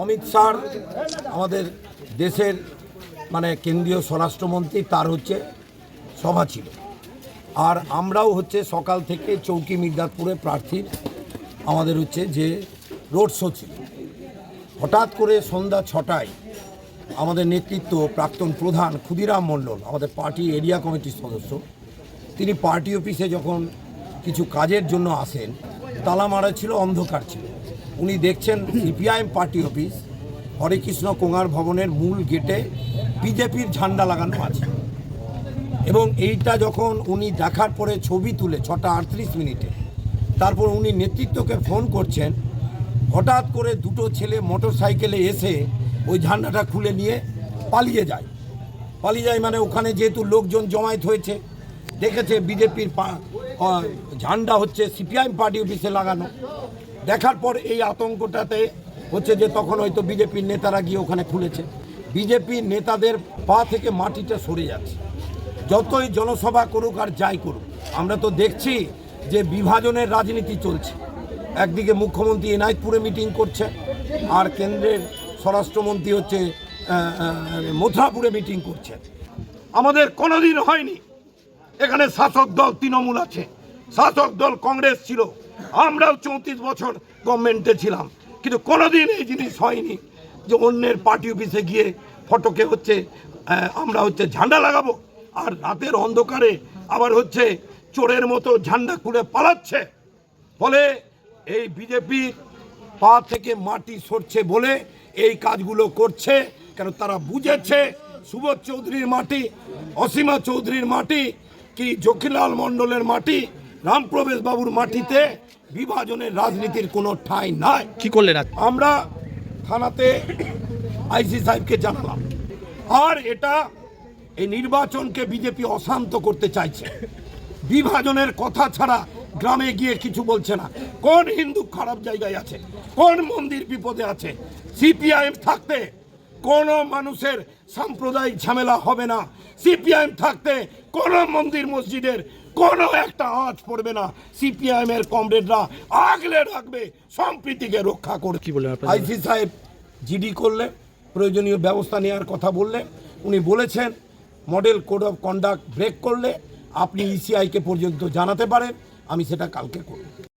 অমিত শাহ আমাদের দেশের মানে কেন্দ্রীয় স্বরাষ্ট্রমন্ত্রী, তার হচ্ছে সভা ছিল। আর আমরাও হচ্ছে সকাল থেকে চৌকি মির্জাপুরে প্রার্থীর আমাদের হচ্ছে যে রোড শো ছিল। হঠাৎ করে সন্ধ্যা 6টায় আমাদের নেতৃত্ব প্রাক্তন প্রধান ক্ষুদিরাম মণ্ডল, আমাদের পার্টি এরিয়া কমিটির সদস্য, তিনি পার্টি অফিসে যখন কিছু কাজের জন্য আসেন, তালা মারা ছিল, অন্ধকার ছিল। উনি দেখছেন CPIM party office Harekrishna Konar ভবনের মূল গেটে বিজেপির ঝান্ডা লাগানো আছে। এবং এইটা যখন উনি দেখার পরে ছবি তুলে 6টা 38 মিনিটে, তারপর উনি নেতৃত্বকে ফোন করছেন, হঠাৎ করে দুটো ছেলে মোটর সাইকেলে এসে ওই ঝান্ডাটা খুলে নিয়ে পালিয়ে যায় মানে ওখানে যেহেতু লোকজন জমায়েত হয়েছে, দেখেছে বিজেপির ঝান্ডা হচ্ছে সিপিআইএম পার্টি অফিসে লাগানো। দেখার পর এই আতঙ্কটাতে হচ্ছে যে তখন হয়তো বিজেপির নেতারা গিয়ে ওখানে খুলেছে। বিজেপির নেতাদের পা থেকে মাটিটা সরে যাচ্ছে, যতই জনসভা করুক আর যাই করুক। আমরা তো দেখছি যে বিভাজনের রাজনীতি চলছে। একদিকে মুখ্যমন্ত্রী এনায়েতপুরে মিটিং করছে, আর কেন্দ্রের স্বরাষ্ট্রমন্ত্রী হচ্ছে মথুরাপুরে মিটিং করছে। আমাদের কোনোদিন হয়নি। এখানে শাসক দল তৃণমূল আছে, শাসক দল কংগ্রেস ছিল, আমরাও 34 বছর গভর্নমেন্টে ছিলাম, কিন্তু কোনোদিন এই জিনিস হয়নি যে অন্যের পার্টি অফিসে গিয়ে ফটকে হচ্ছে আমরা হচ্ছে ঝান্ডা লাগাবো, আর রাতের অন্ধকারে আবার হচ্ছে চোরের মতো ঝান্ডা খুলে পালাচ্ছে। ফলে এই বিজেপির পা থেকে মাটি সরছে বলে এই কাজগুলো করছে। কেন তারা বুঝেছে সুবোধ চৌধুরীর মাটি, অসীমা চৌধুরীর মাটি কি জকিলাল মণ্ডলের মাটি, রামপ্রবেশ বাবুর মাটিতে বিভাজনের রাজনীতির কোনো ঠাঁই নাই। কি করলেন আমরা থানাতে আইসি সাহেবকে জানালাম। আর এটা এই নির্বাচনকে বিজেপি অশান্ত করতে চাইছে। বিভাজনের কথা ছাড়া গ্রামে গিয়ে কিছু বলছে না। কোন হিন্দু খারাপ জায়গায় আছে, কোন মন্দির বিপদে আছে? সিপিআইএম থাকতে কোনো মানুষের সাম্প্রদায়িক ঝামেলা হবে না। সিপিআইএম থাকতে কোনো মন্দির মসজিদের কোনো একটা আঁচ পড়বে না। সিপিআইএম এর কমরেডরা আগলে রাখবে, সম্প্রীতিকে রক্ষা করবে। কি বললেন আইসি সাহেব জিডি করলে, প্রয়োজনীয় ব্যবস্থা নেওয়ার কথা বললে, উনি বলেছেন model code of conduct break করলে আপনি ইসিআইকে পর্যন্ত জানাতে পারেন। আমি সেটা কালকে করব।